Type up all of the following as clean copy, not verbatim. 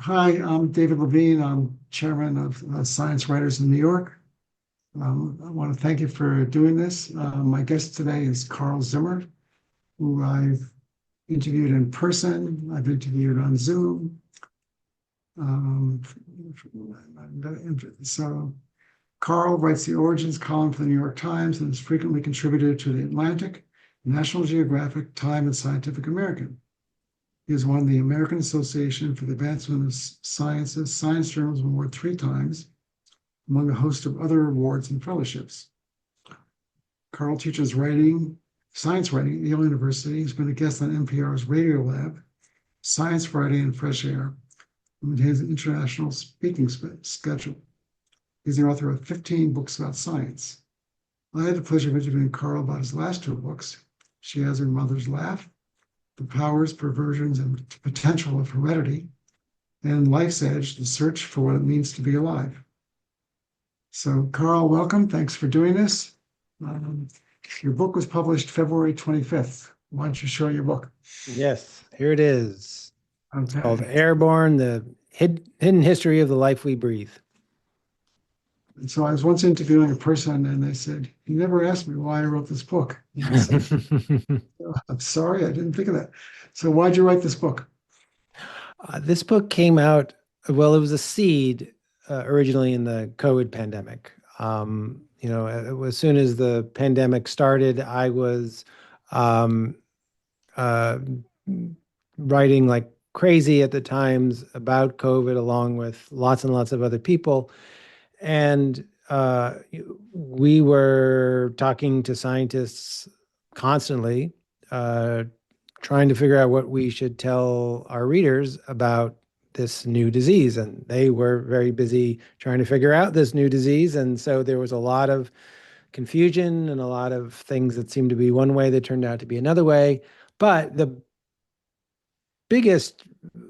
Hi, I'm David Levine. I'm chairman of Science Writers in New York. I want to thank you for doing this. My guest today is Carl Zimmer, who I've interviewed in person. I've interviewed on Zoom. Um, so Carl writes the Origins column for the New York Times and has frequently contributed to the Atlantic, National Geographic, Time, and Scientific American. He has won the American Association for the Advancement of Sciences Science Journalism Award 3 times, among a host of other awards and fellowships. Carl teaches science writing at Yale University. He's been a guest on NPR's Radio Lab, Science Friday, and Fresh Air, and his international speaking schedule. He's the author of 15 books about science. I had the pleasure of interviewing Carl about his last 2 books, She Has Her Mother's Laugh, The Powers, Perversions, and Potential of Heredity, and Life's Edge, The Search for What It Means to Be Alive. So, Carl, welcome. Thanks for doing this. Your book was published February 25th. Why don't you show your book? Yes, here it is. Okay. It's called Airborne, the Hidden History of the Life We Breathe. And so I was once interviewing a person and they said, "You never asked me why I wrote this book." I said, "I'm sorry, I didn't think of that." So why'd you write this book? This book came out, well, it was a seed originally in the COVID pandemic. As soon as the pandemic started, I was uh, writing like crazy at the Times about COVID, along with lots and lots of other people. And we were talking to scientists constantly, trying to figure out what we should tell our readers about this new disease. And they were very busy trying to figure out this new disease. And so there was a lot of confusion and a lot of things that seemed to be one way that turned out to be another way. But the biggest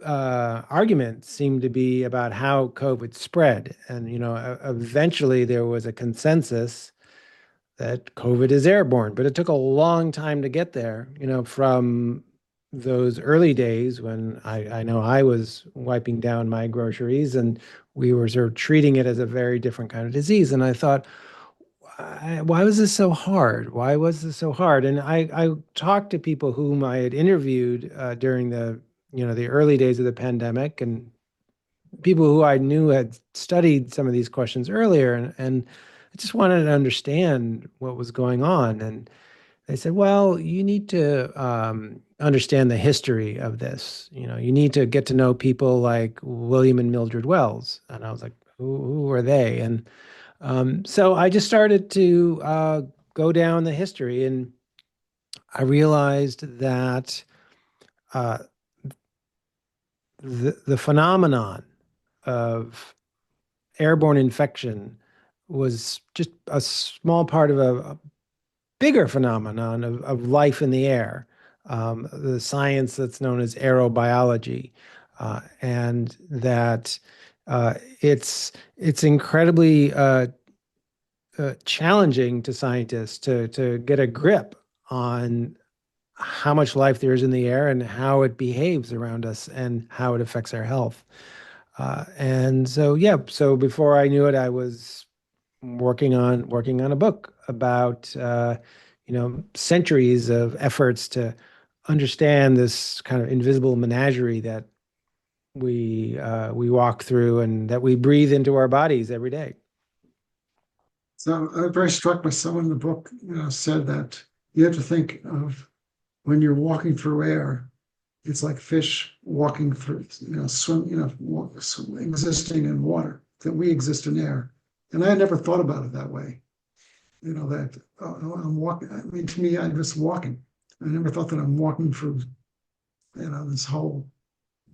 argument seemed to be about how COVID spread. And, eventually there was a consensus that COVID is airborne, but it took a long time to get there, from those early days when I know I was wiping down my groceries and we were sort of treating it as a very different kind of disease. And I thought, why was this so hard? Why was this so hard? And I talked to people whom I had interviewed during the early days of the pandemic, and people who I knew had studied some of these questions earlier, and I just wanted to understand what was going on. And they said, well, you need to understand the history of this. You need to get to know people like William and Mildred Wells. And I was like, who are they? And so I just started to go down the history, and I realized that the phenomenon of airborne infection was just a small part of a bigger phenomenon of life in the air, the science that's known as aerobiology, and that it's incredibly challenging to scientists to get a grip on how much life there is in the air and how it behaves around us and how it affects our health. And so before I knew it, I was working on a book about centuries of efforts to understand this kind of invisible menagerie that we walk through and that we breathe into our bodies every day. So I'm very struck by someone in the book, said that you have to think of when you're walking through air, it's like fish walking through, existing in water, that we exist in air. And I never thought about it that way. That I'm walking. I mean, to me, I'm just walking. I never thought that I'm walking through, this whole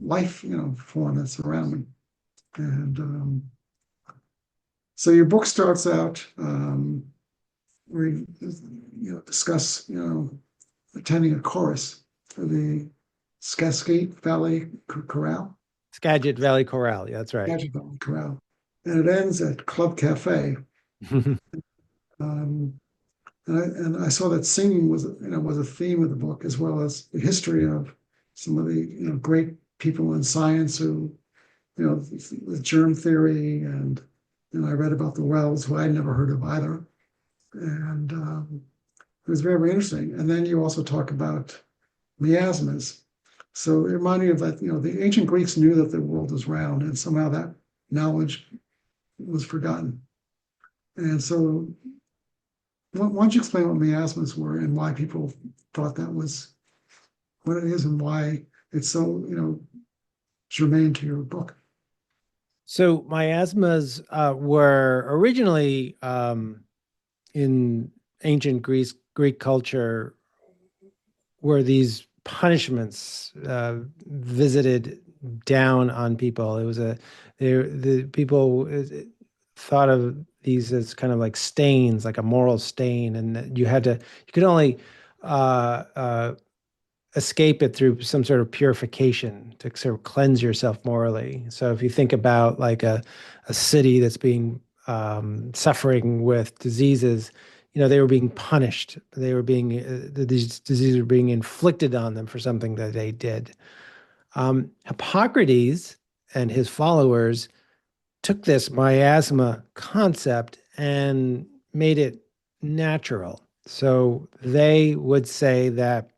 life, form that's around me. And so your book starts out where you discuss, attending a chorus for the Skagit Valley Chorale. Skagit Valley Chorale, yeah, that's right. Skagit Valley Chorale, and it ends at Club Cafe. And I saw that singing was a theme of the book, as well as the history of some of the great people in science who the germ theory, and I read about the wells, who I'd never heard of either, and it was very, very interesting. And then you also talk about miasmas. So it reminded me of that, the ancient Greeks knew that the world was round, and somehow that knowledge was forgotten. And so why don't you explain what miasmas were and why people thought that was what it is and why it's so, germane to your book? So miasmas were originally in ancient Greek culture were these punishments visited down on people. It was the people thought of these as kind of like stains, like a moral stain, and that you could only uh, uh, escape it through some sort of purification to sort of cleanse yourself morally. So if you think about like a city that's being suffering with diseases, they were being punished. They were being these diseases were being inflicted on them for something that they did. Hippocrates and his followers took this miasma concept and made it natural. So they would say that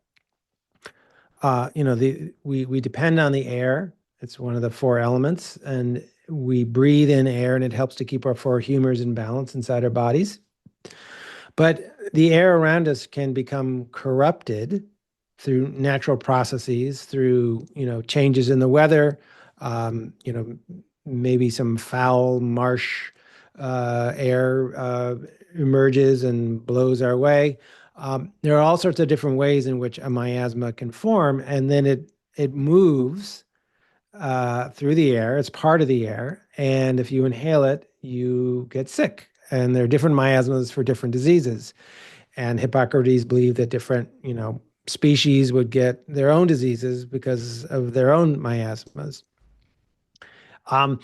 we depend on the air. It's one of the four elements, and we breathe in air, and it helps to keep our four humors in balance inside our bodies. But the air around us can become corrupted through natural processes, through changes in the weather, maybe some foul marsh air emerges and blows our way. There are all sorts of different ways in which a miasma can form, and then it moves through the air. It's part of the air, and if you inhale it, you get sick. And there are different miasmas for different diseases. And Hippocrates believed that different, species would get their own diseases because of their own miasmas. Um,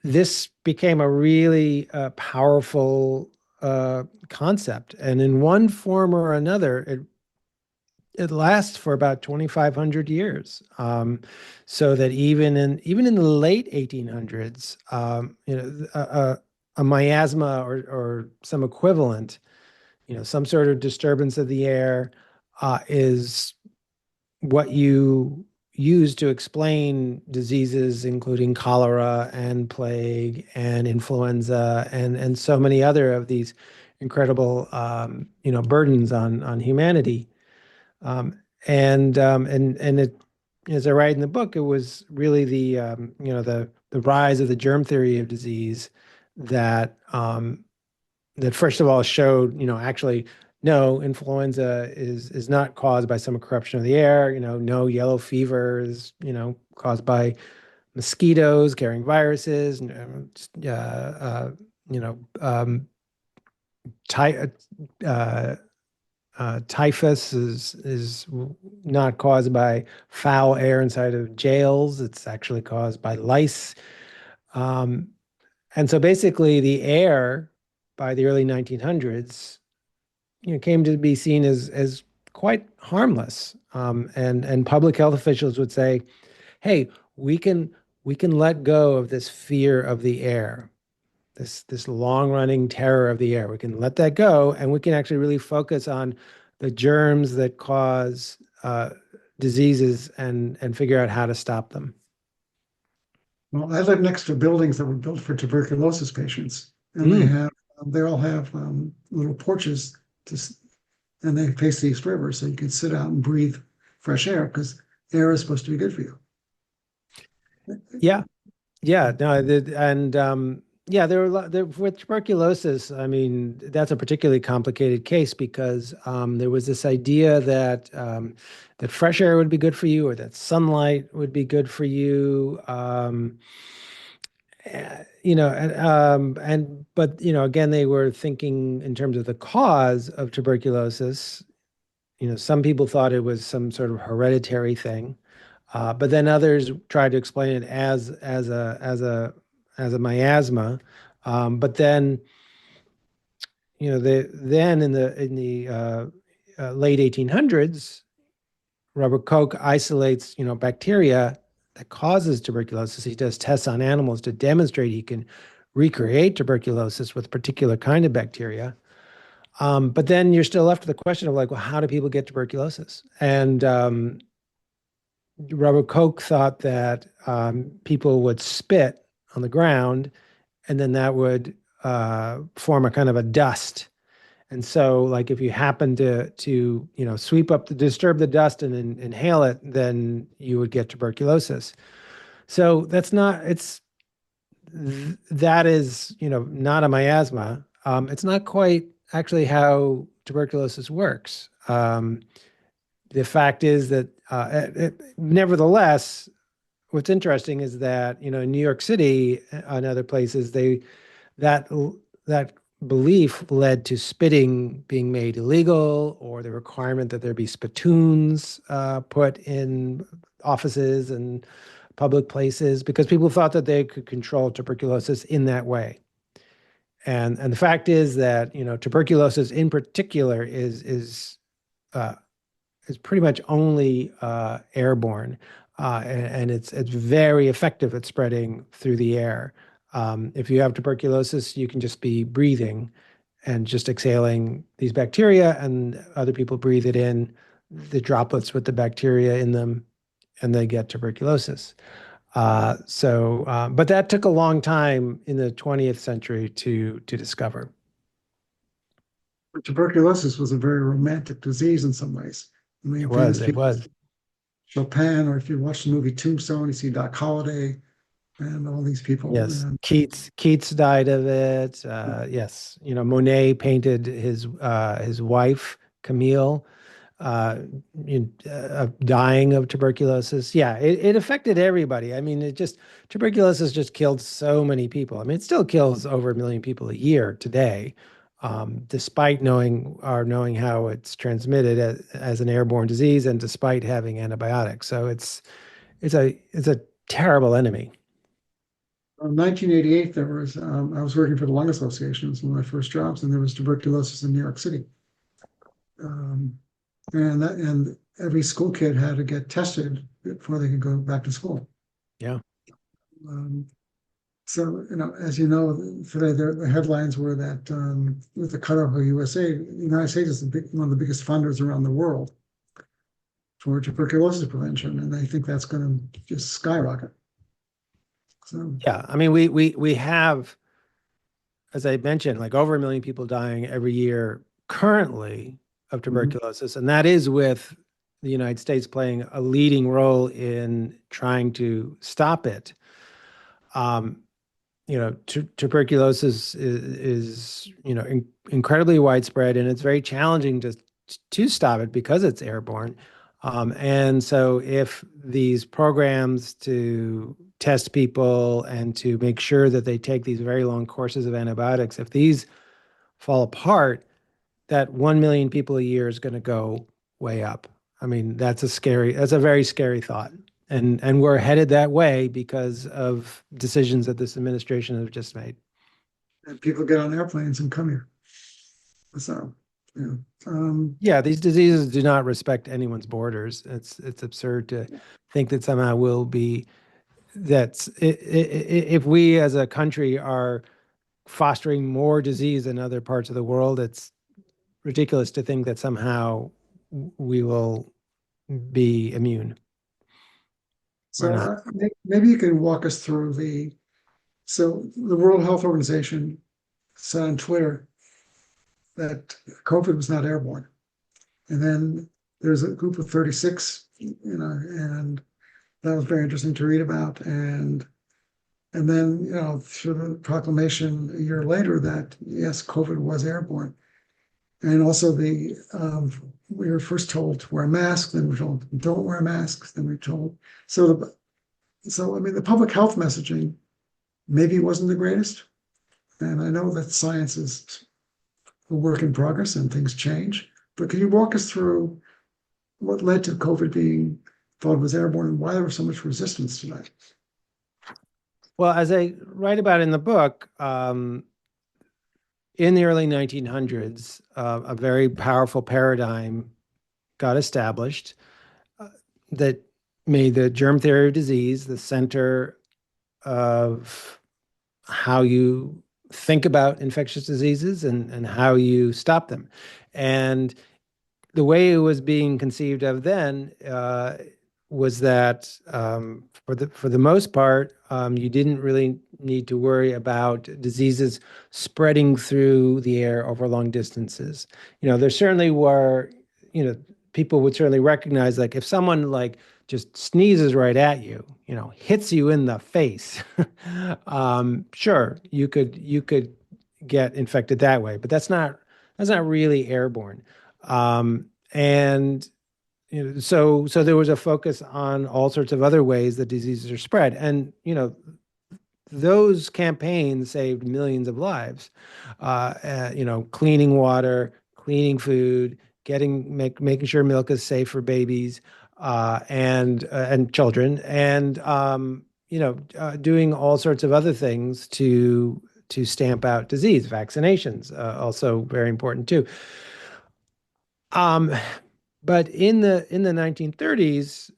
this became a really powerful concept, and in one form or another, it lasts for about 2,500 years. So that even in the late 1800s, a miasma or some equivalent, some sort of disturbance of the air, is what you use to explain diseases, including cholera and plague and influenza and so many other of these incredible burdens on humanity. And it, as I write in the book, it was really the rise of the germ theory of disease that that first of all showed, actually, no, influenza is not caused by some corruption of the air. No yellow fever is, caused by mosquitoes carrying viruses. Uh, uh, you know, ty- uh, typhus is not caused by foul air inside of jails. It's actually caused by lice. Um, and so basically, the air by the early 1900s, came to be seen as quite harmless. And public health officials would say, "Hey, we can we can let go of this fear of the air, this long running terror of the air. We can let that go, and we can actually really focus on the germs that cause diseases and figure out how to stop them." Well, I live next to buildings that were built for tuberculosis patients, and Mm. they all have little porches and they face the East River, so you can sit out and breathe fresh air because air is supposed to be good for you. Yeah, yeah, no, and yeah, there were with tuberculosis. I mean, that's a particularly complicated case because there was this idea that fresh air would be good for you, or that sunlight would be good for you. But again, they were thinking in terms of the cause of tuberculosis. Some people thought it was some sort of hereditary thing. But then others tried to explain it as a miasma. But then, then in the late 1800s, Robert Koch isolates, bacteria that causes tuberculosis. He does tests on animals to demonstrate he can recreate tuberculosis with a particular kind of bacteria. But then you're still left with the question of like, well, how do people get tuberculosis? And Robert Koch thought that people would spit on the ground, and then that would form a kind of a dust. And so, like, if you happen to sweep up disturb the dust and inhale it, then you would get tuberculosis. So that's not it's that is not a miasma. It's not quite actually how tuberculosis works. The fact is that, nevertheless, what's interesting is that in New York City and other places, that that belief led to spitting being made illegal, or the requirement that there be spittoons put in offices and public places, because people thought that they could control tuberculosis in that way. And the fact is that tuberculosis in particular uh, is pretty much only airborne, and it's very effective at spreading through the air. If you have tuberculosis, you can just be breathing and just exhaling these bacteria, and other people breathe it in, the droplets with the bacteria in them, and they get tuberculosis. But that took a long time in the 20th century to discover. Tuberculosis was a very romantic disease in some ways. I mean, It famous was, it people, was. Chopin, or if you watch the movie Tombstone, you see Doc Holliday and all these people. Yes, And Keats died of it. Yes, Monet painted his wife Camille uh, dying of tuberculosis. Yeah, it affected everybody. I mean, tuberculosis just killed so many people. I mean, it still kills over 1 million people a year today, despite knowing how it's transmitted as an airborne disease, and despite having antibiotics. So it's a terrible enemy. in 1988, I was working for the Lung Association. It was one of my first jobs, and there was tuberculosis in New York City. Um, and every school kid had to get tested before they could go back to school. Yeah. Um, so, as you know, today the headlines were that with the cutoff of USA, the United States is one of the biggest funders around the world for tuberculosis prevention, and I think that's going to just skyrocket. So, Yeah, I mean, we have, as I mentioned, like over 1 million people dying every year currently of tuberculosis, and that is with the United States playing a leading role in trying to stop it. Um, Tuberculosis is incredibly widespread, and it's very challenging to stop it because it's airborne. And so, if these programs to test people and to make sure that they take these very long courses of antibiotics, if these fall apart, that 1 million people a year is going to go way up. I mean, that's a very scary thought. And we're headed that way because of decisions that this administration has just made. and people get on airplanes and come here. So, yeah. Yeah, these diseases do not respect anyone's borders. It's absurd to think that somehow if we as a country are fostering more disease in other parts of the world, it's ridiculous to think that somehow we will be immune. We're So not. maybe you can walk us through the World Health Organization said on Twitter that COVID was not airborne. And then there's a group of 36, and that was very interesting to read about. And then, through the proclamation a year later that yes, COVID was airborne. And also we were first told to wear masks, then we were told don't wear masks, then we were told. So I mean, the public health messaging maybe wasn't the greatest. And I know that science is a work in progress and things change. But can you walk us through what led to COVID being thought was airborne and why there was so much resistance to that? Well, as I write about in the book, in the early 1900s, a very powerful paradigm got established that made the germ theory of disease the center of how you think about infectious diseases and how you stop them. And the way it was being conceived of then was that for the most part, you didn't really need to worry about diseases spreading through the air over long distances. There certainly were, people would certainly recognize, like, if someone like just sneezes right at you, hits you in the face, sure, you could get infected that way, but that's not really airborne. And so there was a focus on all sorts of other ways that diseases are spread, and those campaigns saved millions of lives. Cleaning water, cleaning food, making sure milk is safe for babies and children, and doing all sorts of other things to stamp out disease. Vaccinations also very important too. Um, but in the 1930s,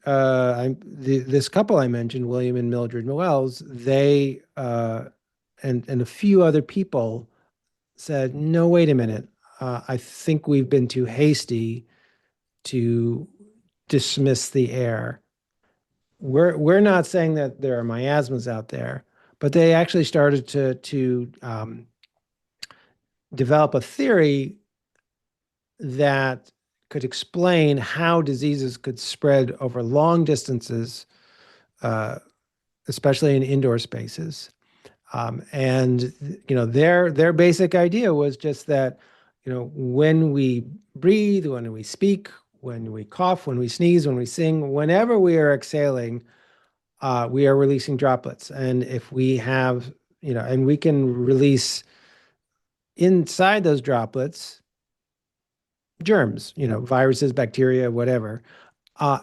this couple I mentioned, William and Mildred Wells, they and a few other people said, "No, wait a minute. I think we've been too hasty to dismiss the air. We're not saying that there are miasmas out there, but they actually started to develop a theory that could explain how diseases could spread over long distances, uh, especially in indoor spaces. And their basic idea was just that when we breathe, when we speak, when we cough, when we sneeze, when we sing, whenever we are exhaling, we are releasing droplets. And if we have, and we can release inside those droplets germs, viruses, bacteria, whatever.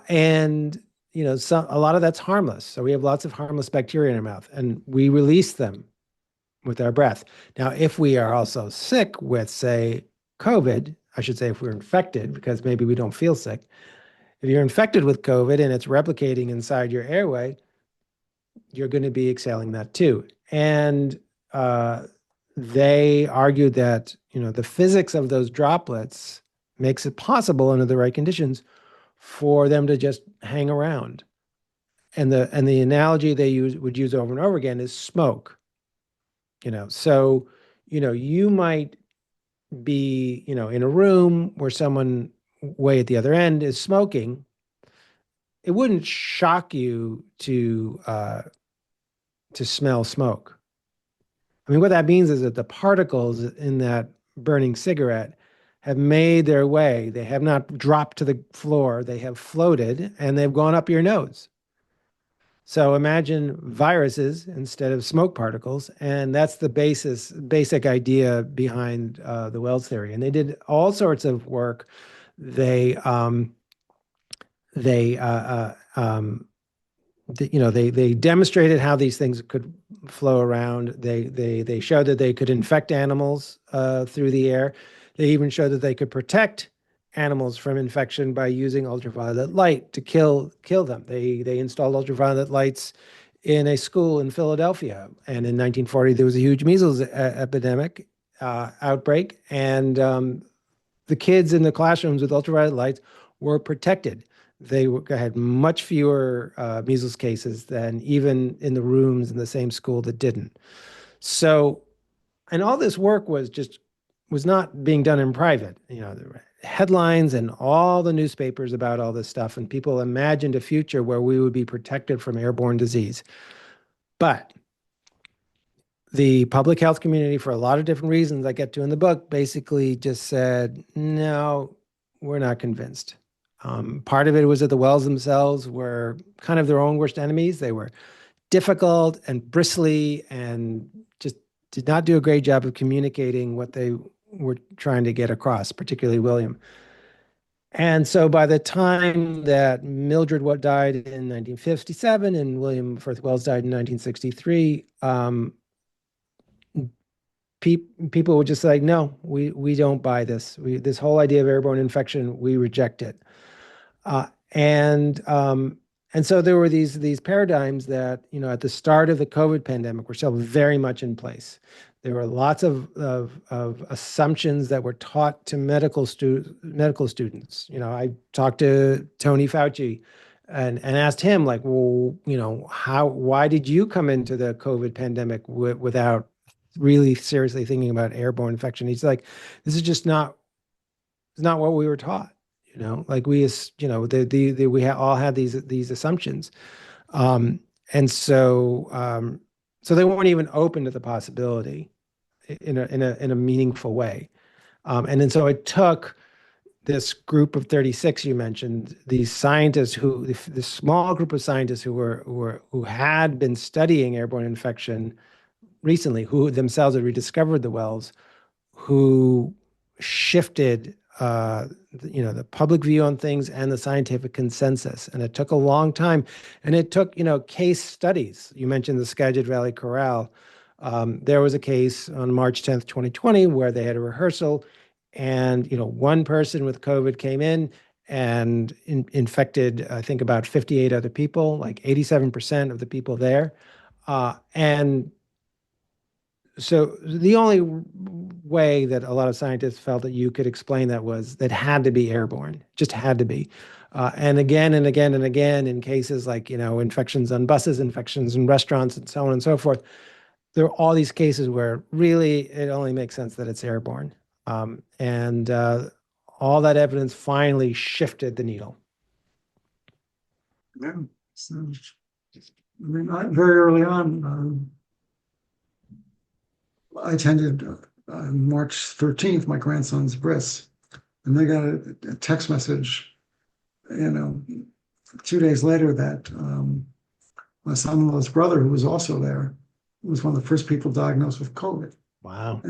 And a lot of that's harmless. So we have lots of harmless bacteria in our mouth, and we release them with our breath. Now, if we are also sick with, say, COVID, I should say if we're infected, because maybe we don't feel sick. If you're infected with COVID and it's replicating inside your airway, you're going to be exhaling that too. And they argued that the physics of those droplets makes it possible under the right conditions for them to just hang around. And the analogy they would use over and over again is smoke. So you might be in a room where someone way at the other end is smoking. It wouldn't shock you to smell smoke. I mean, what that means is that the particles in that burning cigarette have made their way. They have not dropped to the floor. They have floated and they've gone up your nose. So imagine viruses instead of smoke particles, and that's the basic idea behind the Wells theory. And they did all sorts of work. They demonstrated how these things could flow around. They showed that they could infect animals through the air. They even showed that they could protect animals from infection by using ultraviolet light to kill them. They installed ultraviolet lights in a school in Philadelphia, and in 1940 there was a huge measles epidemic outbreak, and the kids in the classrooms with ultraviolet lights were protected. They had much fewer measles cases than even in the rooms in the same school that didn't. So, and all this work was not being done in private. There were headlines in all the newspapers about all this stuff, and people imagined a future where we would be protected from airborne disease. But the public health community, for a lot of different reasons I get to in the book, basically just said, no, we're not convinced. Part of it was that the Wells themselves were kind of their own worst enemies. They were difficult and bristly and just did not do a great job of communicating what they were trying to get across, particularly William. And so by the time that Mildred died in 1957 and William Firth Wells died in 1963, people were just like, no, we don't buy this. This whole idea of airborne infection, we reject it. And And so there were these paradigms that, at the start of the COVID pandemic were still very much in place. There were lots of assumptions that were taught to medical students. I talked to Tony Fauci and asked him, like, well, why did you come into the COVID pandemic without really seriously thinking about airborne infection? He's like, this is just not it's not what we were taught. Like all had these assumptions, um, and so they weren't even open to the possibility in a meaningful way. And then so it took this group of 36 you mentioned, these scientists this small group of scientists who had been studying airborne infection recently, who themselves had rediscovered the wells, who shifted the public view on things and the scientific consensus. And it took a long time. And it took, case studies. You mentioned the Skagit Valley Corral. There was a case on March 10th, 2020, where they had a rehearsal, and one person with COVID came in and infected, I think, about 58 other people, like 87% of the people there. And so the only way that a lot of scientists felt that you could explain that was that had to be airborne, just had to be. And again and again and again in cases like, infections on buses, infections in restaurants, and so on and so forth, there are all these cases where really it only makes sense that it's airborne. And all that evidence finally shifted the needle. Yeah. So, very early on, I attended March 13th, my grandson's bris, and they got a text message, 2 days later that my son-in-law's brother, who was also there, was one of the first people diagnosed with COVID. Wow.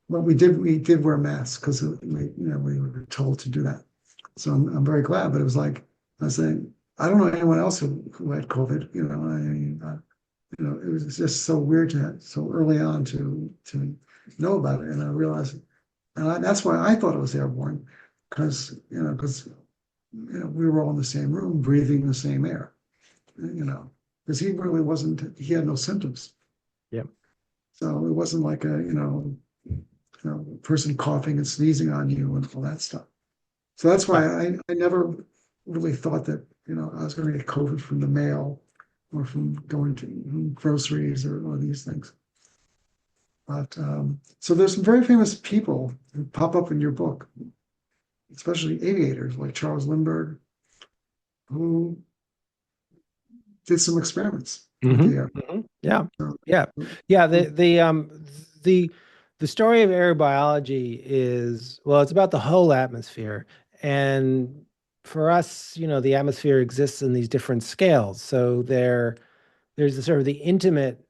But we did wear masks because we were told to do that. So I'm very glad. But it was like I was saying, I don't know anyone else who had COVID. It was just so weird so early on to know about it. And I realized, that's why I thought it was airborne, because we were all in the same room, breathing the same air. Because he really wasn't. He had no symptoms. Yep. So it wasn't like a person coughing and sneezing on you and all that stuff. So that's why I never really thought that I was going to get COVID from the mail or from going to groceries or these things. But so there's some very famous people who pop up in your book, especially aviators like Charles Lindbergh, who did some experiments with the air. Mm-hmm. Yeah. The story of air biology is, well, it's about the whole atmosphere. And for us, the atmosphere exists in these different scales. So there's the sort of the intimate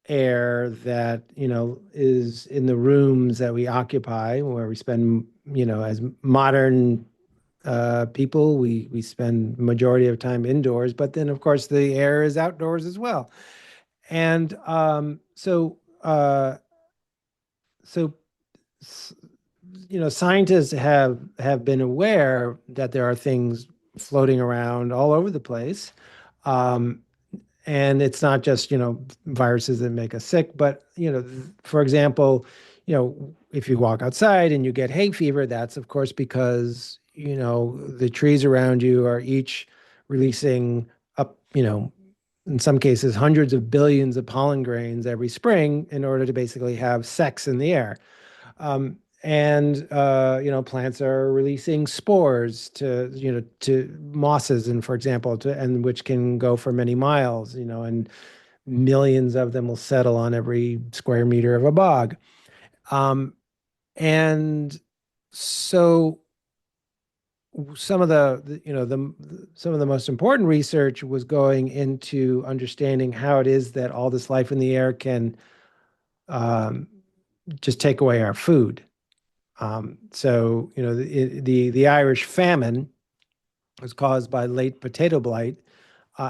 air that, is in the rooms that we occupy, where we spend, as modern people, we spend majority of time indoors, but then of course the air is outdoors as well. And scientists have been aware that there are things floating around all over the place. And it's not just, viruses that make us sick, but, for example, if you walk outside and you get hay fever, that's of course because, the trees around you are each releasing up, in some cases, hundreds of billions of pollen grains every spring in order to basically have sex in the air. And plants are releasing spores to mosses, and for example, and which can go for many miles, and millions of them will settle on every square meter of a bog. And so some of some of the most important research was going into understanding how it is that all this life in the air can just take away our food. So the Irish famine was caused by late potato blight,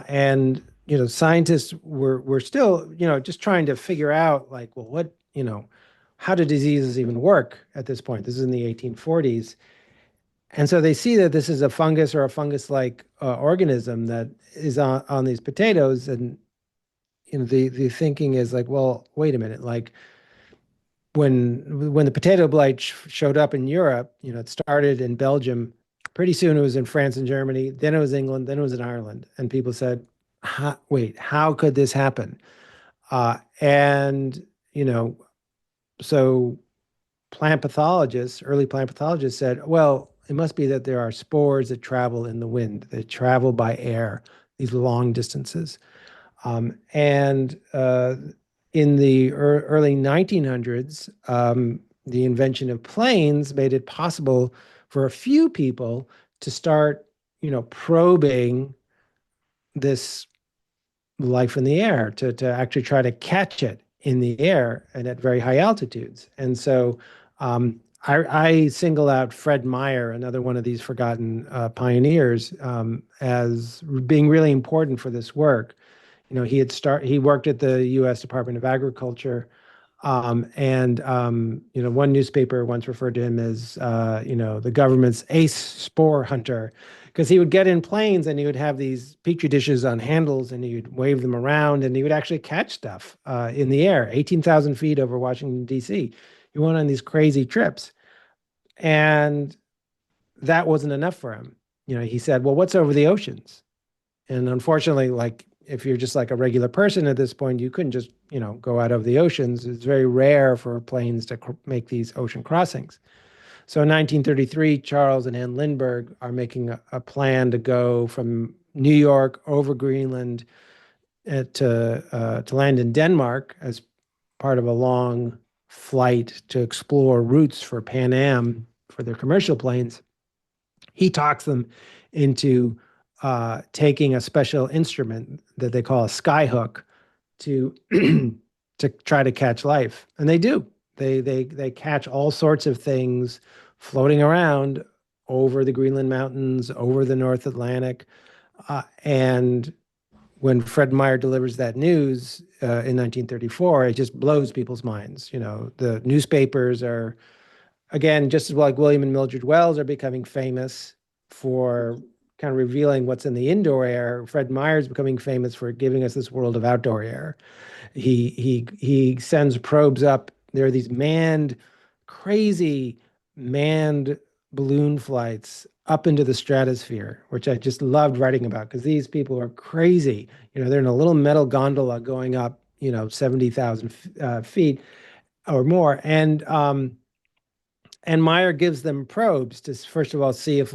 and scientists were still just trying to figure out, like, well, what how do diseases even work at this point? This is in the 1840s. And so they see that this is a fungus or a fungus-like organism that is on these potatoes. And the thinking is like, well, wait a minute, like when the potato blight showed up in Europe, it started in Belgium. Pretty soon it was in France and Germany. Then it was England. Then it was in Ireland. And people said, "Wait, how could this happen?" And so early plant pathologists said, "Well, it must be that there are spores that travel in the wind, that travel by air these long distances." And in the early 1900s, the invention of planes made it possible for a few people to start, probing this life in the air, to actually try to catch it in the air and at very high altitudes. And so I single out Fred Meyer, another one of these forgotten pioneers, as being really important for this work. He worked at the U.S. Department of Agriculture, and one newspaper once referred to him as the government's ace spore hunter, because he would get in planes and he would have these petri dishes on handles and he would wave them around and he would actually catch stuff in the air, 18,000 feet over Washington D.C. He went on these crazy trips, and that wasn't enough for him. He said, "Well, what's over the oceans?" And unfortunately, like if you're just like a regular person at this point, you couldn't just, go out of the oceans. It's very rare for planes to make these ocean crossings. So in 1933, Charles and Ann Lindbergh are making a plan to go from New York over Greenland to land in Denmark as part of a long flight to explore routes for Pan Am for their commercial planes. He talks them into taking a special instrument that they call a skyhook to to try to catch life, and they do. They catch all sorts of things floating around over the Greenland mountains, over the North Atlantic, and when Fred Meyer delivers that news in 1934, it just blows people's minds. The newspapers are, again, just as like William and Mildred Wells are becoming famous for kind of revealing what's in the indoor air. Fred Meyer's becoming famous for giving us this world of outdoor air. He sends probes up. There are these crazy manned balloon flights up into the stratosphere, which I just loved writing about because these people are crazy. They're in a little metal gondola going up, 70,000 feet or more. And Meyer gives them probes to, first of all, see if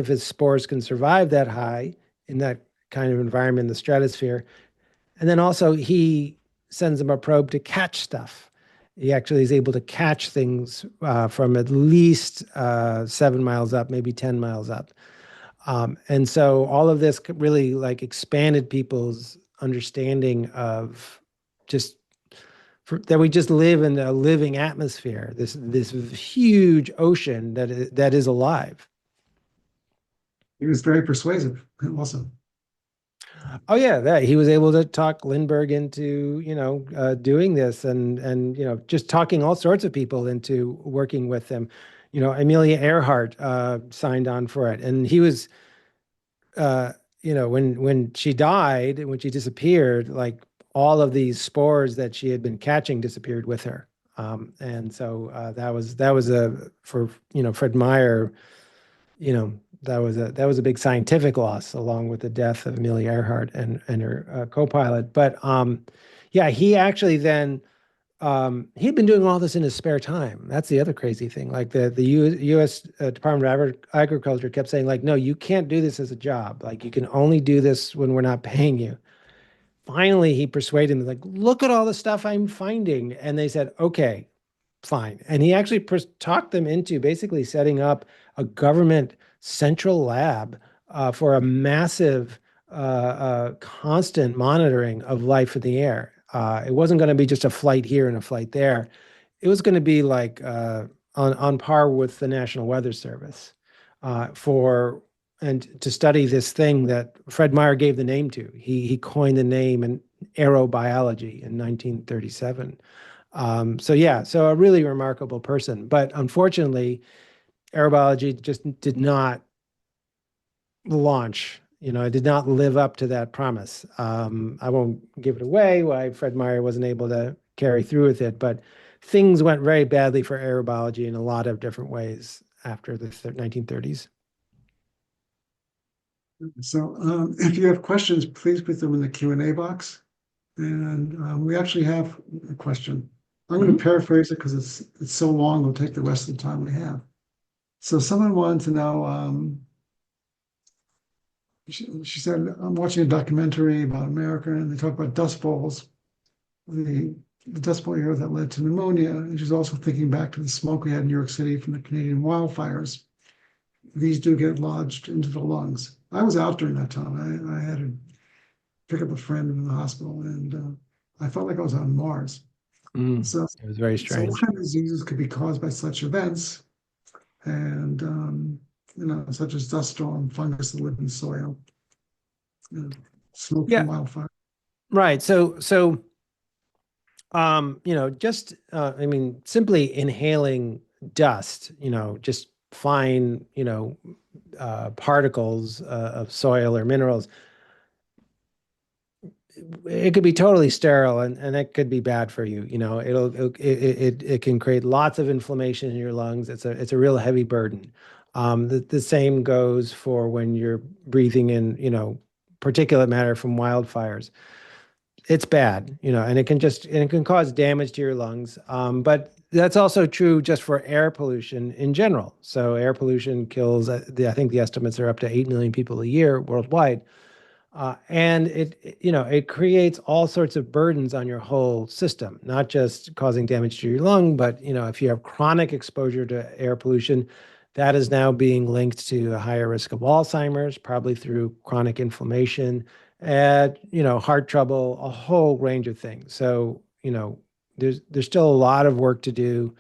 his spores can survive that high in that kind of environment in the stratosphere. And then also he sends them a probe to catch stuff. He actually is able to catch things from at least 7 miles up, maybe 10 miles up. And so all of this really like expanded people's understanding of just that we just live in a living atmosphere, this huge ocean that is alive. He was very persuasive also. Oh yeah, he was able to talk Lindbergh into doing this, and just talking all sorts of people into working with him. Amelia Earhart signed on for it, and he was when she died, when she disappeared, like all of these spores that she had been catching disappeared with her. And so that was for Fred Meyer, that was a big scientific loss, along with the death of Amelia Earhart and her co-pilot. But yeah, he actually then he'd been doing all this in his spare time. That's the other crazy thing. Like the U.S. Department of Agriculture kept saying, like, no, you can't do this as a job. Like, you can only do this when we're not paying you. Finally, he persuaded them, like, look at all the stuff I'm finding. And they said, okay, fine. And he actually talked them into basically setting up a government central lab for a massive, constant monitoring of life in the air. It wasn't going to be just a flight here and a flight there. It was going to be like on par with the National Weather Service and to study this thing that Fred Meyer gave the name to. He coined the name in aerobiology in 1937. So a really remarkable person. But unfortunately, aerobiology just did not launch. It did not live up to that promise. I won't give it away why Fred Meyer wasn't able to carry through with it, but things went very badly for aerobiology in a lot of different ways after the 1930s. So if you have questions, please put them in the Q&A box. And we actually have a question. I'm going to paraphrase it because it's so long, we'll take the rest of the time we have. So someone wanted to know, she said, I'm watching a documentary about America and they talk about dust bowls, the dust bowl era that led to pneumonia. And she's also thinking back to the smoke we had in New York City from the Canadian wildfires. These do get lodged into the lungs. I was out during that time. I had to pick up a friend in the hospital and I felt like I was on Mars. So It was very strange. what kind of diseases could be caused by such events? And such as dust storm, fungus that live in soil, smoke from wildfire. Right. So, just simply inhaling dust, just fine, particles of soil or minerals, it could be totally sterile and it could be bad for you. It can create lots of inflammation in your lungs. It's a real heavy burden. The same goes for when you're breathing in, particulate matter from wildfires. It's bad, and it can cause damage to your lungs. But that's also true just for air pollution in general. So air pollution kills, I think the estimates are up to 8 million people a year worldwide. And it creates all sorts of burdens on your whole system, not just causing damage to your lung, but, if you have chronic exposure to air pollution, that is now being linked to a higher risk of Alzheimer's, probably through chronic inflammation, and, heart trouble, a whole range of things. So, there's still a lot of work to do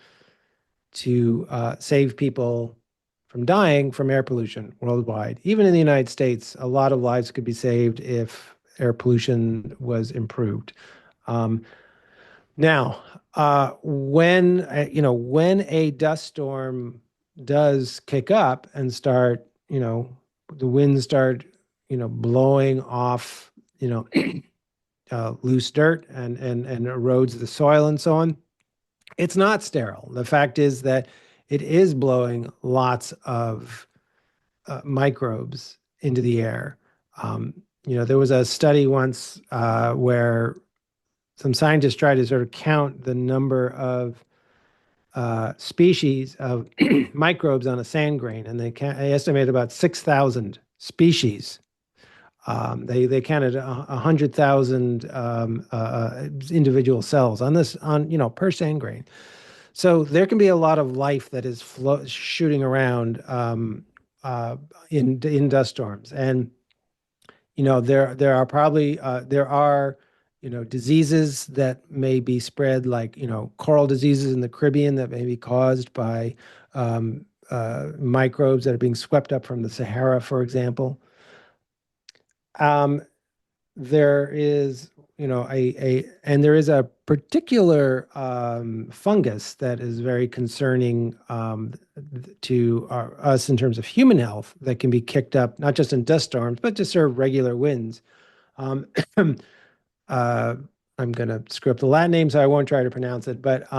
to save people from dying from air pollution worldwide. Even in the United States, a lot of lives could be saved if air pollution was improved. Now, when a dust storm does kick up and start, the winds start, blowing off, loose dirt and erodes the soil and so on, it's not sterile. The fact is that it is blowing lots of microbes into the air. There was a study once where some scientists tried to sort of count the number of species of microbes on a sand grain, and they estimated about 6,000 species. They counted 100,000 individual cells per sand grain. So there can be a lot of life that is shooting around in dust storms, and there are probably diseases that may be spread, like coral diseases in the Caribbean that may be caused by microbes that are being swept up from the Sahara, for example. There is there is a particular fungus that is very concerning to us in terms of human health, that can be kicked up not just in dust storms but just sort of regular winds. I'm going to screw up the Latin name, so I won't try to pronounce it, but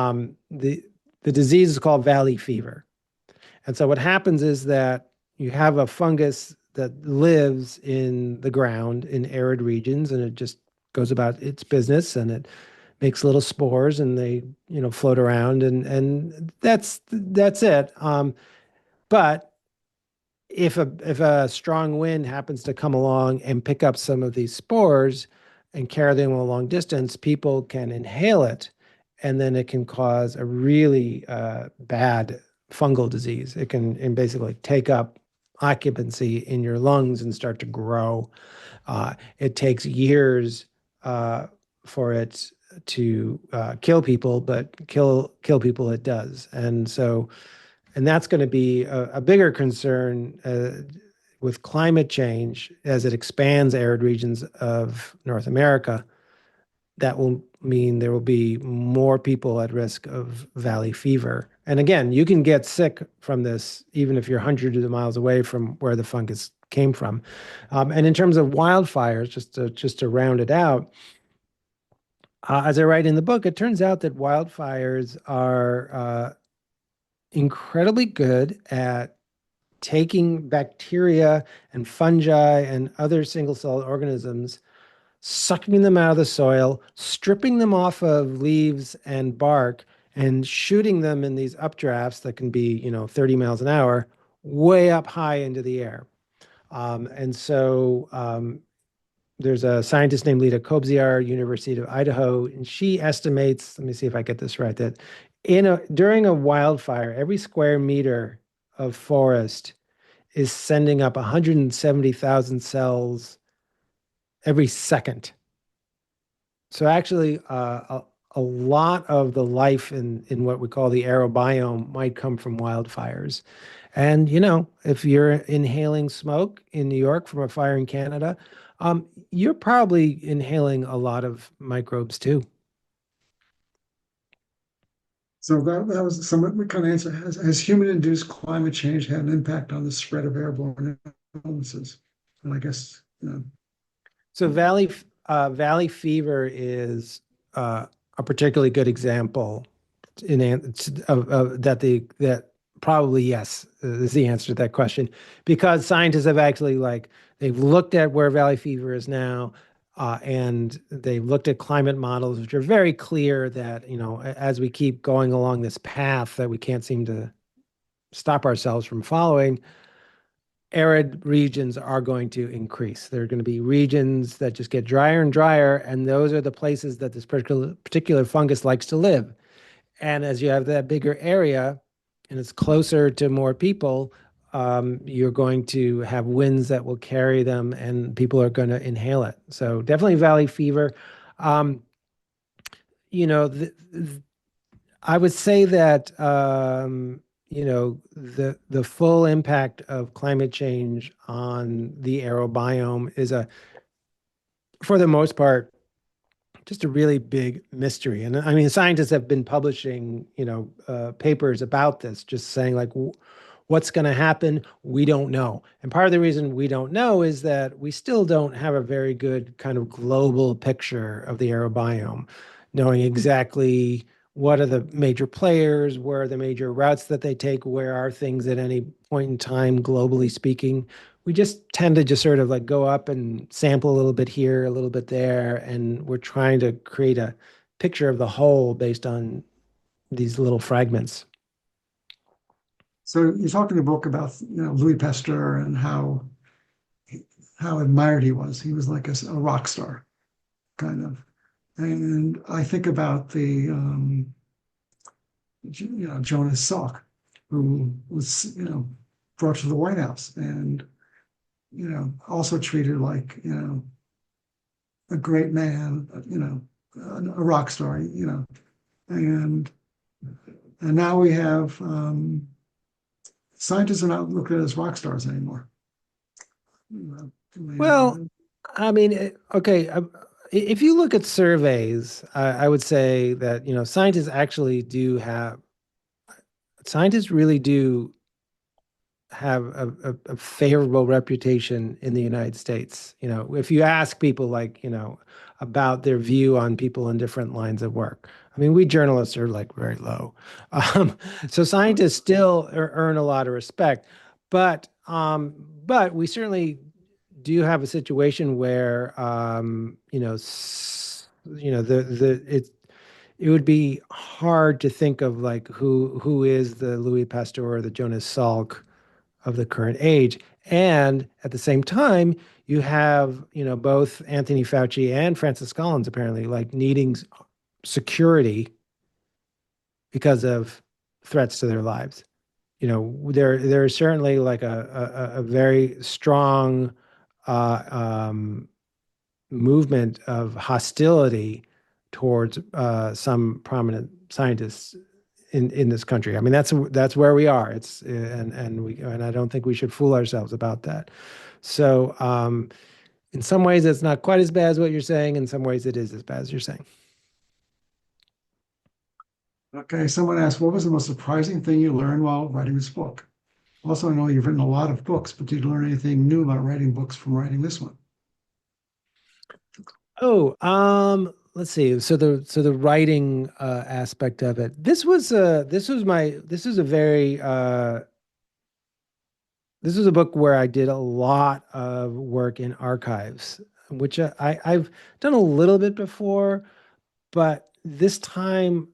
the disease is called valley fever. And so what happens is that you have a fungus that lives in the ground in arid regions, and it just goes about its business, and it makes little spores, and they float around, and that's it. But if a strong wind happens to come along and pick up some of these spores and carry them a long distance, people can inhale it, and then it can cause a really bad fungal disease. It can basically take up occupancy in your lungs and start to grow. It takes years for it to kill people, but kill people it does. And that's going to be a bigger concern with climate change as it expands arid regions of North America. That will mean there will be more people at risk of valley fever. And again, you can get sick from this even if you're hundreds of miles away from where the fungus came from. And in terms of wildfires, just to round it out, as I write in the book, it turns out that wildfires are incredibly good at taking bacteria and fungi and other single-celled organisms, sucking them out of the soil, stripping them off of leaves and bark, and shooting them in these updrafts that can be, 30 miles an hour, way up high into the air. And so there's a scientist named Lita Kobziar, University of Idaho, and she estimates, let me see if I get this right, that during a wildfire, every square meter of forest is sending up 170,000 cells every second. So actually, a lot of the life in what we call the aerobiome might come from wildfires. And, if you're inhaling smoke in New York from a fire in Canada, you're probably inhaling a lot of microbes too. So that was some kind of answer. Has human-induced climate change had an impact on the spread of airborne illnesses? And I guess, So valley fever is a particularly good example of that probably yes is the answer to that question, because scientists have actually they've looked at where valley fever is now, and they've looked at climate models which are very clear that as we keep going along this path that we can't seem to stop ourselves from following, arid regions are going to increase. There are going to be regions that just get drier and drier, and those are the places that this particular fungus likes to live. And as you have that bigger area and it's closer to more people, you're going to have winds that will carry them and people are going to inhale it. So definitely valley fever. Um, you know, I would say that the full impact of climate change on the aerobiome is for the most part, just a really big mystery. And I mean, scientists have been publishing, papers about this, just saying what's going to happen? We don't know. And part of the reason we don't know is that we still don't have a very good kind of global picture of the aerobiome, knowing exactly what are the major players, where are the major routes that they take, where are things at any point in time, globally speaking. We just tend to just sort of go up and sample a little bit here, a little bit there, and we're trying to create a picture of the whole based on these little fragments. so you talked in the book about Louis Pasteur and how admired he was. He was like a rock star, kind of. And I think about the Jonas Salk, who was brought to the White House and also treated like a great man, a rock star, and now we have scientists are not looked at as rock stars anymore. Well, I mean, okay, if you look at surveys, I would say that scientists really do have a favorable reputation in the United States. If you ask people about their view on people in different lines of work, I mean, we journalists are very low. So scientists still earn a lot of respect, but we certainly do have a situation where it would be hard to think of who is the Louis Pasteur or the Jonas Salk of the current age. And at the same time, you have, both Anthony Fauci and Francis Collins apparently needing security because of threats to their lives. There is certainly a very strong movement of hostility towards some prominent scientists in this country. I mean, that's where we are. And I don't think we should fool ourselves about that. So in some ways, it's not quite as bad as what you're saying. In some ways, it is as bad as you're saying. Okay, someone asked, what was the most surprising thing you learned while writing this book? Also, I know you've written a lot of books, but did you learn anything new about writing books from writing this one? Oh, let's see. So the writing aspect of it. This was a very this was a book where I did a lot of work in archives, which I've done a little bit before, but this time,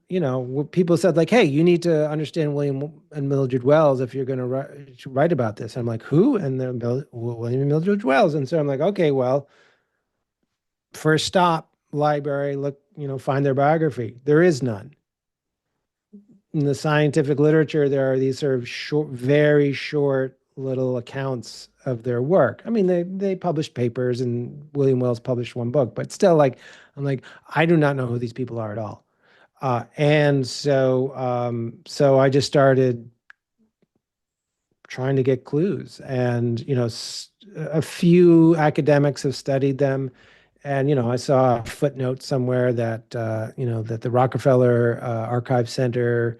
people said like, "Hey, you need to understand William and Mildred Wells if you're going to write about this." I'm like, "Who?" And they're William and Mildred Wells, and so I'm like, "Okay, well, first stop, library, look, find their biography. There is none." In the scientific literature, there are these sort of short, very short little accounts of their work. I mean, they published papers, and William Wells published one book, but still, like, I'm like, I do not know who these people are at all. And so I just started trying to get clues, and a few academics have studied them, and I saw a footnote somewhere that that the Rockefeller Archive Center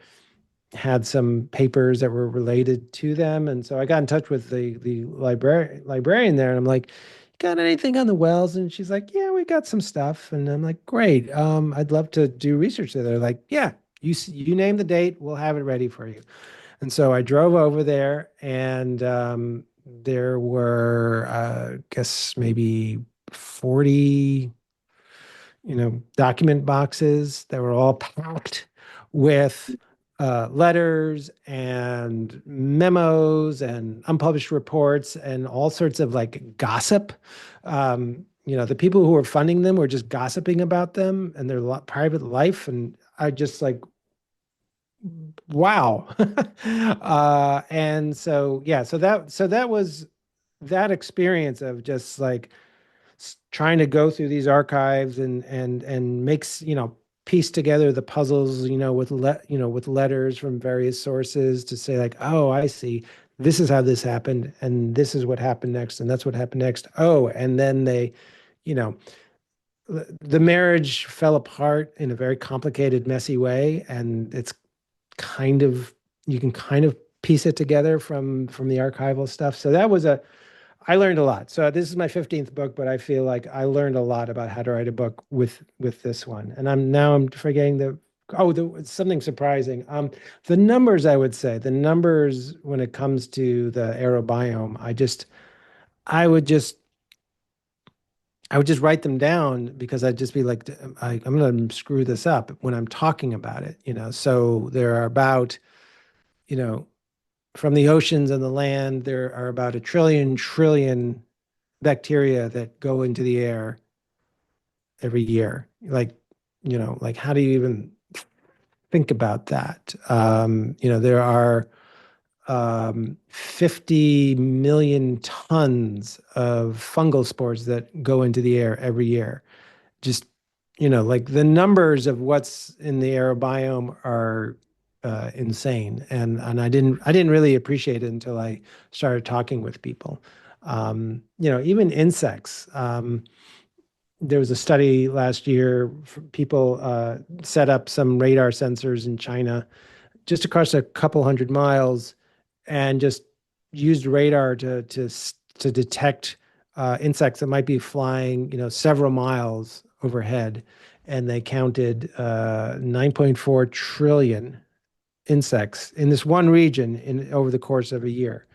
had some papers that were related to them, and so I got in touch with the librarian there, and I'm like, "Got anything on the Wells?" And she's like, "Yeah, we got some stuff." And I'm like, "Great, I'd love to do research there." They're like, "Yeah, you name the date, we'll have it ready for you." And so I drove over there, and there were, I guess, maybe 40 document boxes that were all packed with letters and memos and unpublished reports and all sorts of like gossip. The people who were funding them were just gossiping about them and their private life. And I just like, wow. And so, yeah, so that was that experience of just like trying to go through these archives and makes piece together the puzzles with letters from various sources to say like, oh, I see, this is how this happened and this is what happened next and that's what happened next. Oh, and then they you know the marriage fell apart in a very complicated, messy way, and it's kind of you can kind of piece it together from the archival stuff. So that was a I learned a lot. So this is my 15th book, but I feel like I learned a lot about how to write a book with this one. And I'm forgetting something surprising. The numbers, I would say, the numbers when it comes to the aerobiome, I would just I would just write them down because I'd just be like, I'm going to screw this up when I'm talking about it. So there are about, you know, from the oceans and the land, there are about a trillion bacteria that go into the air every year. Like how do you even think about that? There are 50 million tons of fungal spores that go into the air every year. Just, like the numbers of what's in the aerobiome are insane. And I didn't really appreciate it until I started talking with people. Even insects. There was a study last year. People set up some radar sensors in China just across a couple hundred miles, and just used radar to detect insects that might be flying, several miles overhead. And they counted 9.4 trillion insects in this one region in over the course of a year.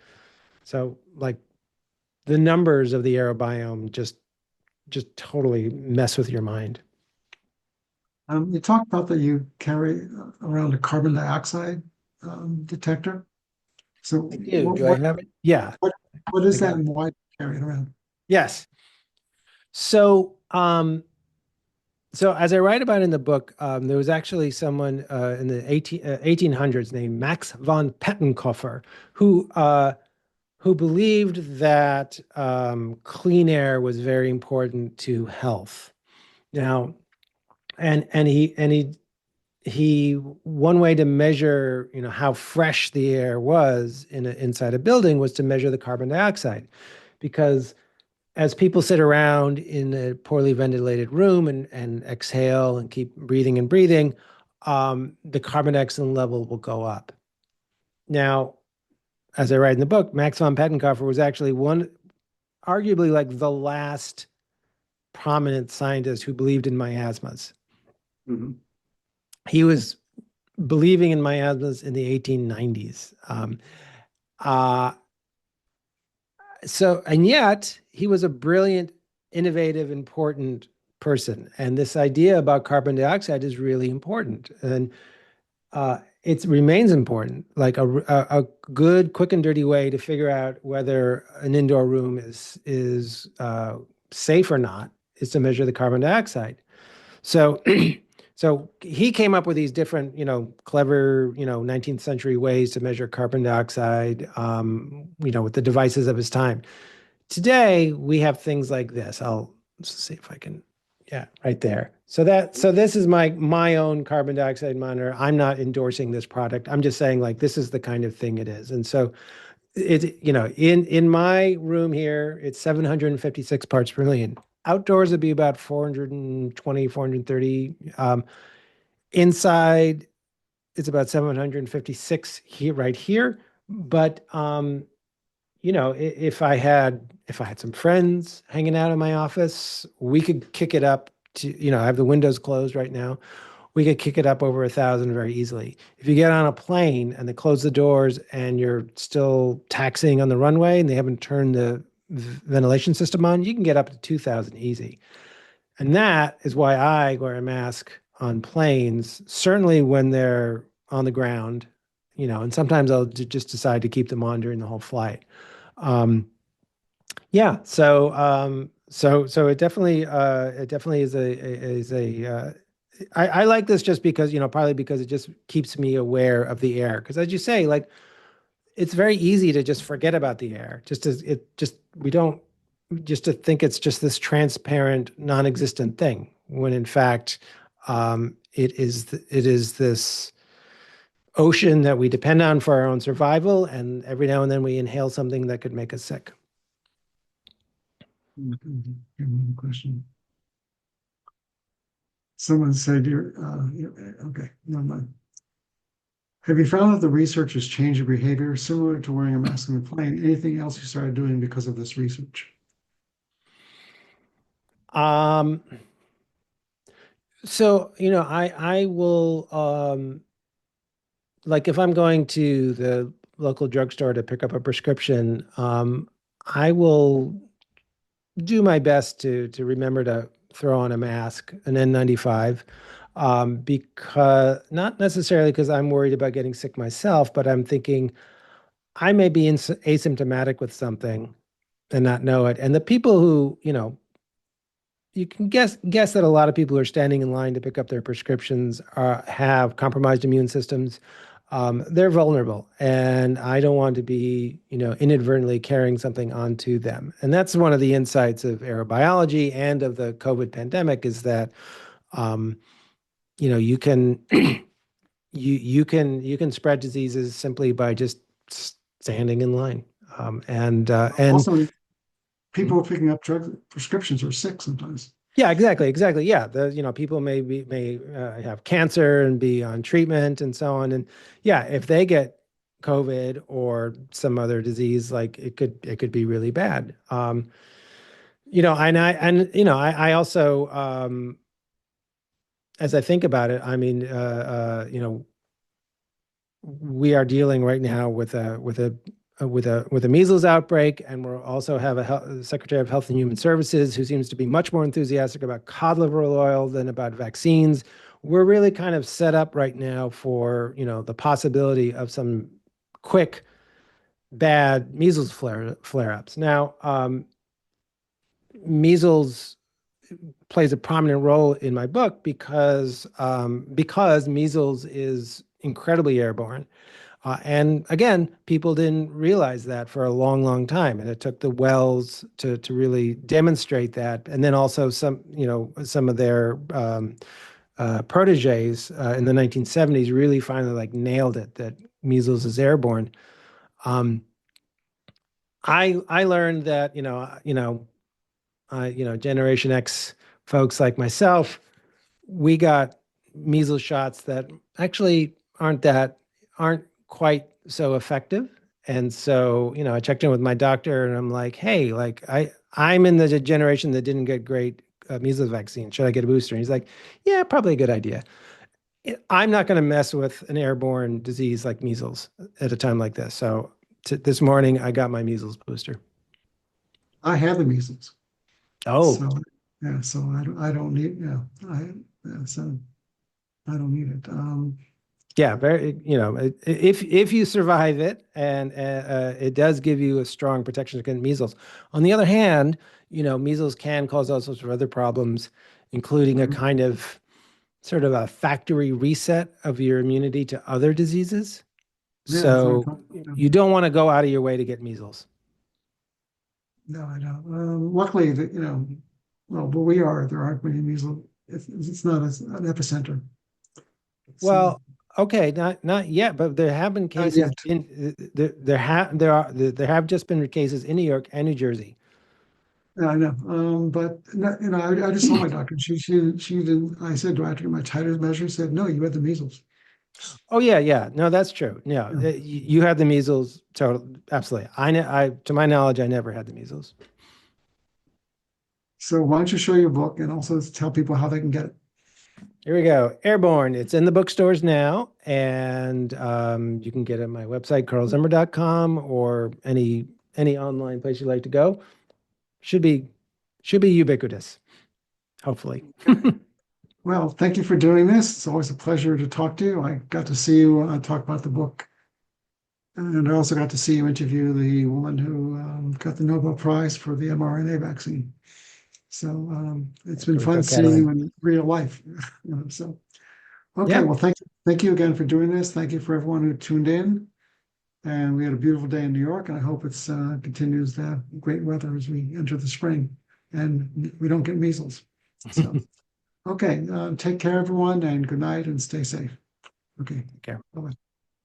So, like, the numbers of the aerobiome just totally mess with your mind. You talked about that you carry around a carbon dioxide detector. So I do. Do I have it? Yeah, what what I is that got it. and why do you carry it around? Yes. So, so as I write about in the book, there was actually someone in the 1800s named Max von Pettenkofer who believed that clean air was very important to health. Now, and he one way to measure how fresh the air was inside a building was to measure the carbon dioxide, because as people sit around in a poorly ventilated room and exhale and keep breathing and breathing, the carbon dioxide level will go up. Now, as I write in the book, Max von Pettenkofer was actually arguably like the last prominent scientist who believed in miasmas. Mm-hmm. He was believing in miasmas in the 1890s. Uh, and yet he was a brilliant, innovative, important person. And this idea about carbon dioxide is really important. And it remains important, like a good, quick and dirty way to figure out whether an indoor room is safe or not is to measure the carbon dioxide. So, so he came up with these different, clever, 19th century ways to measure carbon dioxide, with the devices of his time. Today, we have things like this. I'll see if I can, yeah, right there. So this is my own carbon dioxide monitor. I'm not endorsing this product. I'm just saying like this is the kind of thing it is. And so in my room here, it's 756 parts per million. Outdoors would be about 420, 430. Inside, it's about 756 here, right here. But if I had some friends hanging out in my office, we could kick it up to, I have the windows closed right now. We could kick it up over 1,000 very easily. If you get on a plane and they close the doors and you're still taxiing on the runway and they haven't turned the ventilation system on, you can get up to 2,000 easy. And that is why I wear a mask on planes, certainly when they're on the ground, and sometimes I'll just decide to keep them on during the whole flight. Yeah, so it definitely is I like this just because, probably because it just keeps me aware of the air. Because as you say, like, it's very easy to just forget about the air. We don't just to think it's just this transparent, non-existent thing, when in fact, it is this ocean that we depend on for our own survival, and every now and then we inhale something that could make us sick. Question. Someone said okay, never mind. Have you found that the research has changed your behavior similar to wearing a mask on the plane? Anything else you started doing because of this research? So, I will, like if I'm going to the local drugstore to pick up a prescription, I will do my best to remember to throw on a mask, an N95, because not necessarily because I'm worried about getting sick myself, but I'm thinking I may be asymptomatic with something and not know it. And the people who, you can guess that a lot of people who are standing in line to pick up their prescriptions have compromised immune systems. They're vulnerable, and I don't want to be, inadvertently carrying something onto them. And that's one of the insights of aerobiology and of the COVID pandemic is that, you can you can spread diseases simply by just standing in line. And also, people picking up prescriptions are sick sometimes. Yeah, exactly. Yeah, people may have cancer and be on treatment and so on, and yeah, if they get COVID or some other disease, like it could be really bad. I also, as I think about it, I mean, we are dealing right now with a measles outbreak, and we're also have a Secretary of Health and Human Services who seems to be much more enthusiastic about cod liver oil than about vaccines. We're really kind of set up right now for, the possibility of some quick, bad measles flare-ups. Now, measles plays a prominent role in my book because measles is incredibly airborne. And again, people didn't realize that for a long, long time. And it took the Wells to really demonstrate that. And then also some of their proteges in the 1970s really finally like nailed it, that measles is airborne. I learned that, Generation X folks like myself, we got measles shots that actually aren't quite so effective. And so, I checked in with my doctor and I'm like, hey, like I'm in the generation that didn't get great measles vaccine. Should I get a booster? And he's like, yeah, probably a good idea. I'm not going to mess with an airborne disease like measles at a time like this. So this morning I got my measles booster. I have the measles. Oh, So, yeah, so I don't need, yeah, so I don't need it. yeah, very, if you survive it, and it does give you a strong protection against measles. On the other hand, measles can cause all sorts of other problems, including a kind of sort of a factory reset of your immunity to other diseases. Yeah, that's what I'm So talking about. you don't want to go out of your way to get measles. No, I don't. Luckily, well, where we are, there aren't many measles. It's not an epicenter. So, Well, okay, not yet, but there have been not cases yet. in there have just been cases in New York and New Jersey. Yeah, I know. But I just saw my doctor. She didn't. I said, "Do I have to get my titers measured?" She said, "No, you had the measles." Oh yeah, yeah. No, that's true. Yeah, Yeah. you had the measles. Total, absolutely. To my knowledge, I never had the measles. So why don't you show your book and also tell people how they can get it? Here we go. Airborne. It's in the bookstores now, and you can get it at my website, carlzimmer.com, or any online place you like to go. Should be ubiquitous, hopefully. Well, thank you for doing this. It's always a pleasure to talk to you. I got to see you talk about the book. And I also got to see you interview the woman who got the Nobel Prize for the mRNA vaccine. So it's been fun seeing you in real life. So okay, Yeah. well, thank you again for doing this. Thank you for everyone who tuned in. And we had a beautiful day in New York, and I hope it's continues to have great weather as we enter the spring and we don't get measles. So okay, take care, everyone, and good night and stay safe. Okay. Take care. Bye-bye.